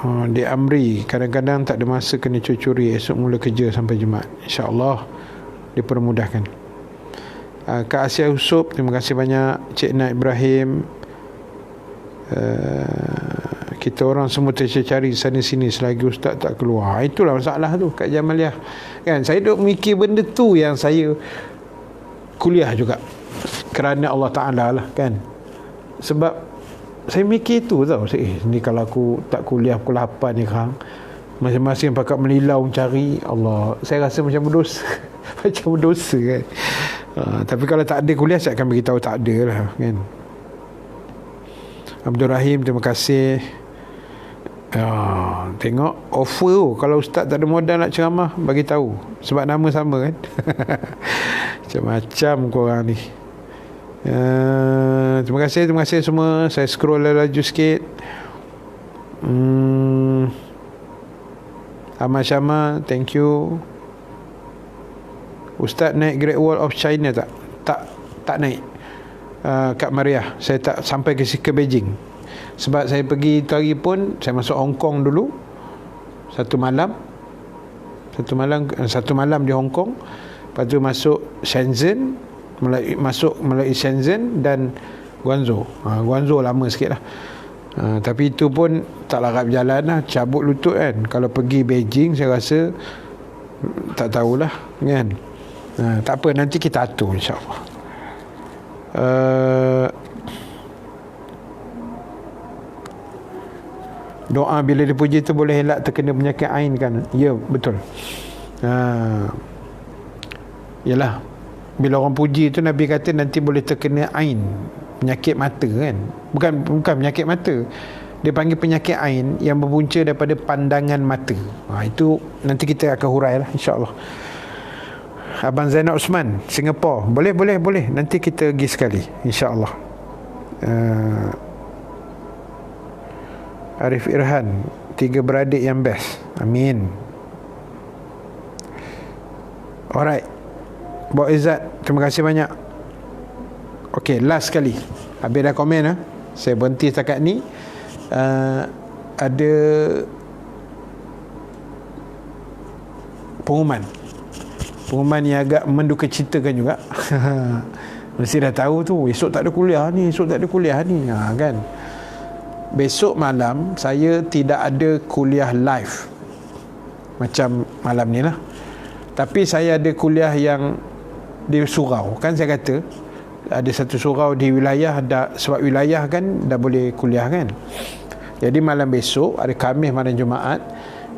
Speaker 1: Di Amri, kadang-kadang tak ada masa, kena curi-curi, esok mula kerja sampai Jumaat, insya-Allah dipermudahkan. Kak Asia Usop, terima kasih banyak. Cik Nak Ibrahim, kita orang semua tercari sana sini selagi ustaz tak keluar. Itulah masalah tu Kak Jamaliah kan. Saya duk mikir benda tu yang saya kuliah juga kerana Allah Ta'ala lah kan. Sebab saya mikir tu tau, ni kalau aku tak kuliah pukul 8 ni kan, masing-masing pakat melilau mencari Allah, saya rasa macam berdosa. Macam berdosa kan. Tapi kalau tak ada kuliah, saya akan beritahu tak ada lah kan. Abdul Rahim, terima kasih. Tengok offer tu. Kalau ustaz tak ada modal nak ceramah, bagi tahu. Sebab nama sama kan. Macam-macam korang ni. Terima kasih semua. Saya scroll laju sikit. Ahmad Syama, thank you. Ustaz naik Great Wall of China tak? Tak naik. Kak Maria, saya tak sampai ke Beijing. Sebab saya pergi tu hari pun, saya masuk Hong Kong dulu satu malam di Hong Kong. Lepas tu masuk Shenzhen, melalui Shenzhen dan Guangzhou. Guangzhou lama sikit lah. Tapi itu pun tak larat berjalan lah, cabut lutut kan. Kalau pergi Beijing saya rasa tak tahulah kan. Tak apa, nanti kita atur insyaAllah. Doa bila dipuji tu boleh elak terkena penyakit ain kan? Ya, betul. Yalah, bila orang puji tu Nabi kata nanti boleh terkena ain, penyakit mata kan. Bukan penyakit mata, dia panggil penyakit ain yang berpunca daripada pandangan mata. Itu nanti kita akan hurai lah insyaAllah. Abang Zainal Osman, Singapura, boleh nanti kita pergi sekali insyaAllah. Arif Irhan, 3 beradik yang best, amin. Alright, Bok Izzat, terima kasih banyak. Okay, last sekali, habis dah komen saya berhenti setakat ni. Ada pengumuman yang agak mendukacitakan juga. Mesti dah tahu tu, esok tak ada kuliah ni, kan. Besok malam saya tidak ada kuliah live macam malam ni lah, tapi saya ada kuliah yang di surau. Kan saya kata ada satu surau di wilayah, sebab wilayah kan dah boleh kuliah kan. Jadi malam besok, hari Khamis malam Jumaat,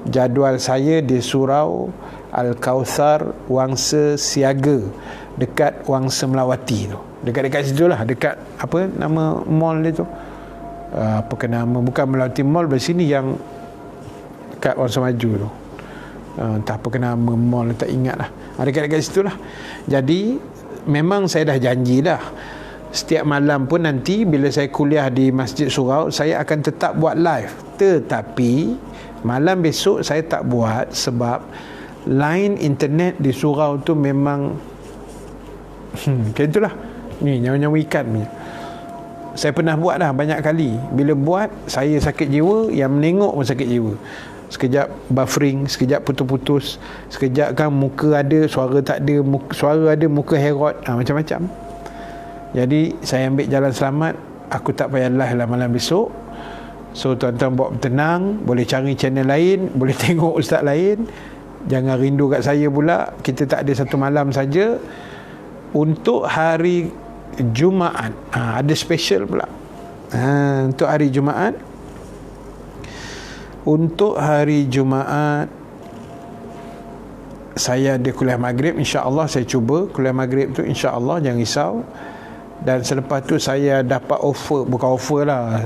Speaker 1: jadual saya di surau Al-Kauthar Wangsa Siaga, dekat Wangsa Melawati tu, dekat situ lah, dekat apa nama mall dia tu, apa ke nama, bukan Melawati Mall dari sini, yang dekat Wangsa Maju tu, entah apa ke nama mall, tak ingat lah, dekat situ lah. Jadi memang saya dah janji dah, setiap malam pun nanti bila saya kuliah di Masjid Surau, saya akan tetap buat live. Tetapi malam besok saya tak buat sebab line internet di surau tu memang kayak itulah. Ni nyawa-nyawa ikan punya. Saya pernah buat dah banyak kali. Bila buat, saya sakit jiwa, yang menengok pun sakit jiwa. Sekejap buffering, sekejap putus-putus, sekejap kan muka ada, suara tak ada, suara ada, muka herot, macam-macam. Jadi saya ambil jalan selamat, aku tak payah live lah malam besok. So tuan-tuan buat tenang, boleh cari channel lain, boleh tengok ustaz lain. Jangan rindu kat saya pula. Kita tak ada satu malam saja. Untuk hari Jumaat, ada special pula. Untuk hari Jumaat, saya ada kuliah maghrib, insya-Allah. Saya cuba kuliah maghrib tu, insya-Allah, jangan risau. Dan selepas tu saya dapat offer, bukan offer lah,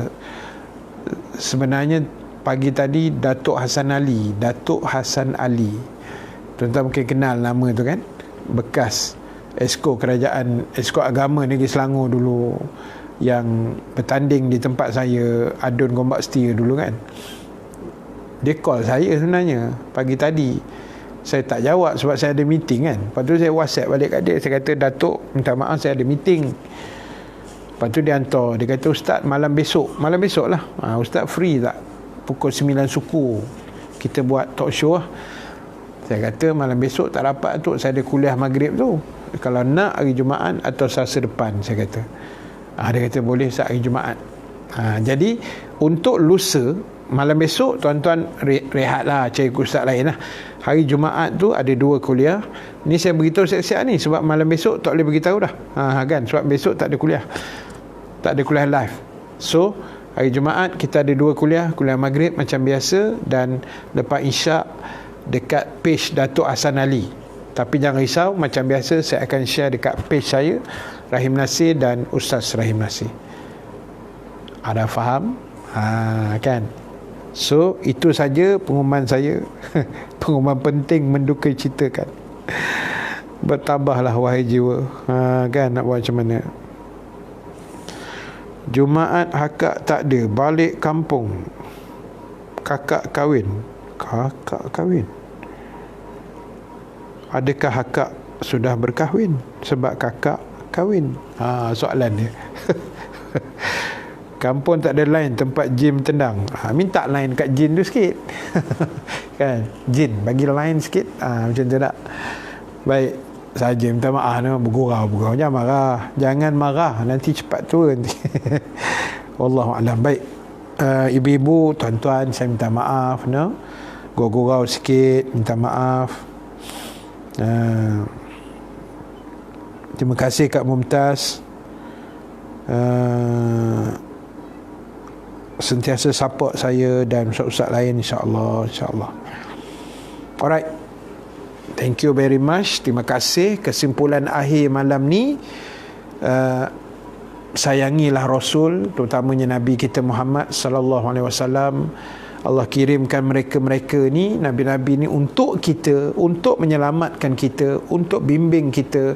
Speaker 1: sebenarnya pagi tadi Datuk Hassan Ali, tuan-tuan mungkin kenal nama tu kan, bekas Esko Kerajaan, Esko Agama Negeri Selangor dulu, yang bertanding di tempat saya, Adun Gombak Setia dulu kan. Dia call saya sebenarnya pagi tadi, saya tak jawab sebab saya ada meeting kan. Lepas tu saya WhatsApp balik kat dia, saya kata, Datuk minta maaf saya ada meeting. Lepas tu dia hantar, dia kata, Ustaz malam besok lah, Ustaz free tak pukul 9 suku kita buat talk show lah. Saya kata malam besok tak dapat tu, saya ada kuliah maghrib tu, kalau nak hari Jumaat atau Selasa depan, saya kata. Dia kata boleh hari Jumaat. Jadi untuk lusa malam besok tuan-tuan rehat lah, cari ustaz lain lah. Hari Jumaat tu ada 2 kuliah. Ni saya beritahu siap-siap ni sebab malam besok tak boleh beritahu dah, kan, sebab besok tak ada kuliah live. So hari Jumaat kita ada 2 kuliah maghrib macam biasa, dan lepas isyak dekat page Datuk Hassan Ali. Tapi jangan risau, macam biasa saya akan share dekat page saya, Rahim Nasir dan Ustaz Rahim Nasir. Ada faham? Kan? So itu saja pengumuman saya. Pengumuman penting mendukai citakan. Bertabahlah wahai jiwa. Kan nak buat macam mana? Jumaat akak tak ada, balik kampung. Kakak kahwin. Kakak kahwin. Adakah akak sudah berkahwin? Sebab kakak kahwin. Soalan dia. Kampung tak ada line, tempat gym tendang. Minta line kat gym tu sikit. Kan? Jin, bagi line sikit. Macam tu tak? Baik, saja minta maaf. Bergurau. Jangan marah. Jangan marah. Nanti cepat turun. Wallahualam. Baik. Ibu-ibu, tuan-tuan, saya minta maaf. Gurau sikit. Minta maaf. Terima kasih Kak Mumtaz. Sentiasa support saya dan ustaz-ustaz lain, insyaAllah. Alright, thank you very much. Terima kasih. Kesimpulan akhir malam ni, sayangilah Rasul, terutamanya Nabi kita Muhammad sallallahu alaihi wasallam. Allah kirimkan mereka-mereka ni, nabi-nabi ni untuk kita, untuk menyelamatkan kita, untuk bimbing kita.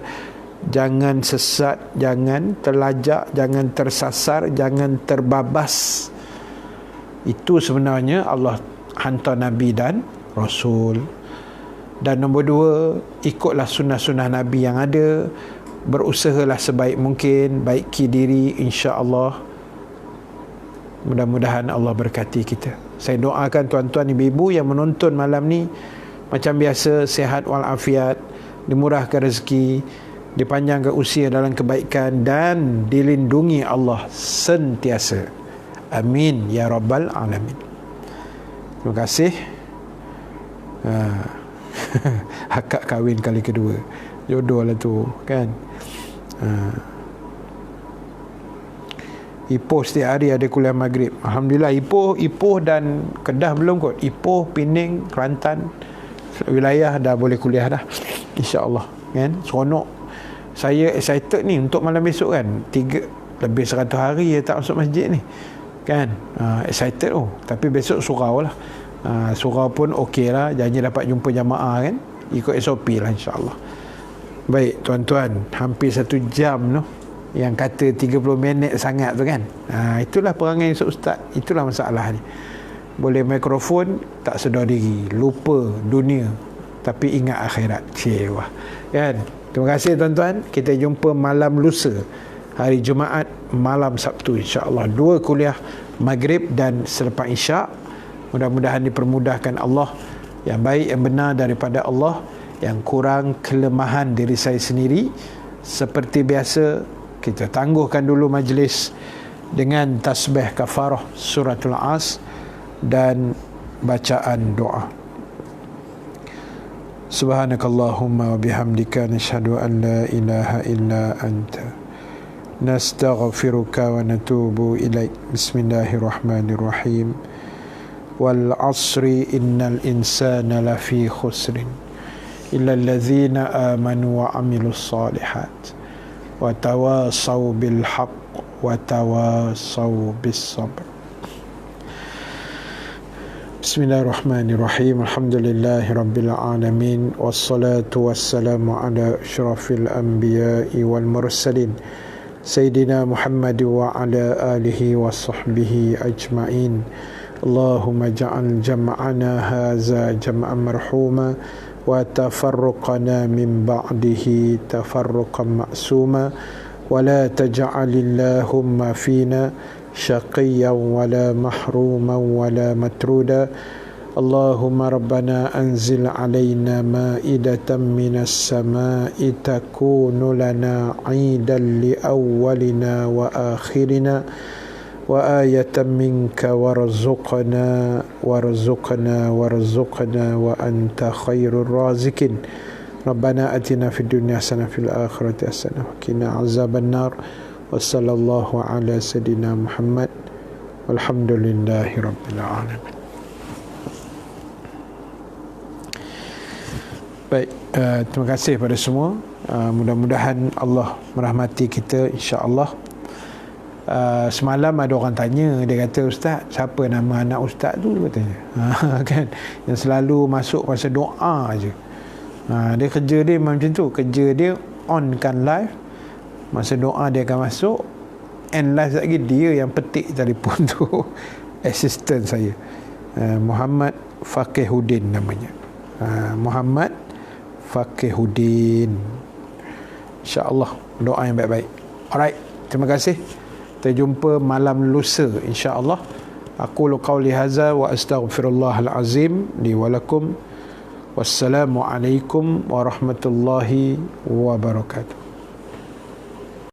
Speaker 1: Jangan sesat, jangan terlajak, jangan tersasar, jangan terbabas. Itu sebenarnya Allah hantar Nabi dan Rasul. Dan nombor 2, ikutlah sunnah-sunnah Nabi yang ada. Berusahalah sebaik mungkin, baiki diri, insya-Allah. Mudah-mudahan Allah berkati kita. Saya doakan tuan-tuan ibu-ibu yang menonton malam ni, macam biasa, sihat walafiat, dimurahkan rezeki, dipanjangkan usia dalam kebaikan, dan dilindungi Allah sentiasa. Amin ya rabbal alamin. Terima kasih. Akak kahwin kali kedua, jodoh lah tu kan. Ipoh setiap hari ada kuliah maghrib. Alhamdulillah. Ipoh dan Kedah belum kot. Ipoh, Pening, Kelantan, wilayah dah boleh kuliah dah, insya-Allah kan. Seronok. Saya excited ni untuk malam besok kan. Lebih 100 hari tak masuk masjid ni kan. Excited tapi besok surau lah. Surau pun okey lah, janji dapat jumpa jamaah kan, ikut SOP lah, insyaAllah. Baik tuan-tuan, hampir 1 jam tu. Yang kata 30 minit sangat tu kan. Itulah perangai ustaz. Itulah masalah ni. Boleh mikrofon, tak sedar diri, lupa dunia, tapi ingat akhirat. Wah kan. Terima kasih tuan-tuan. Kita jumpa malam lusa, hari Jumaat, malam Sabtu, insya-Allah. 2 kuliah maghrib dan selepas isyak. Mudah-mudahan dipermudahkan Allah. Yang baik, yang benar daripada Allah. Yang kurang, kelemahan diri saya sendiri. Seperti biasa, kita tangguhkan dulu majlis dengan tasbih kafarah suratul As dan bacaan doa. Subhanakallahumma wa bihamdika nashhadu an la ilaha illa anta nastaghfiruka wa natubu ilaik. Bismillahirrahmanirrahim. Wal 'asri innal insana lafi khusrin illa allazina amanu wa 'amilus solihat wa tawasaw bil haqq wa tawasaw bis sabr. Bismillahirrahmanirrahim. Alhamdulillahi rabbil alamin, wassalatu wassalamu ala asyrafil anbiya'i wal mursalin sayyidina Muhammad wa ala alihi wa sahbihi ajma'in. Allahumma ja'al jam'ana hadza jam'an marhuma wa tafarruqana min ba'dihi tafarruqan ma'suma wa la taj'alillahumma fina syaqiyyan wa la mahruman wa la matruda. Allahumma rabbana anzil alaina ma'idatan minas sama'i takunu lana 'idan li awwalina wa akhirina wa ayatan minka warzuqna wa anta khairur razikin. Rabbana atina fid dunya hasanah fil akhirati hasanah wa qina azaban nar. Wa sallallahu ala sayidina Muhammad walhamdulillahi rabbil alamin. Baik, terima kasih pada semua. Mudah-mudahan Allah merahmati kita, insya-Allah. semalam ada orang tanya, dia kata, "Ustaz, siapa nama anak Ustaz tu?" katanya. Kan, yang selalu masuk masa doa je. Dia kerja dia macam tu, kerja dia onkan live, masa doa dia akan masuk, end live lagi dia yang petik telefon tu. Assistant saya, Muhammad Faqihuddin namanya. Muhammad Faqihuddin. InsyaAllah doa yang baik-baik. Alright, terima kasih. Kita jumpa malam lusa insya-Allah. Aku qauli hadza wa astaghfirullahal azim li wa lakum. Wassalamualaikum warahmatullahi wabarakatuh.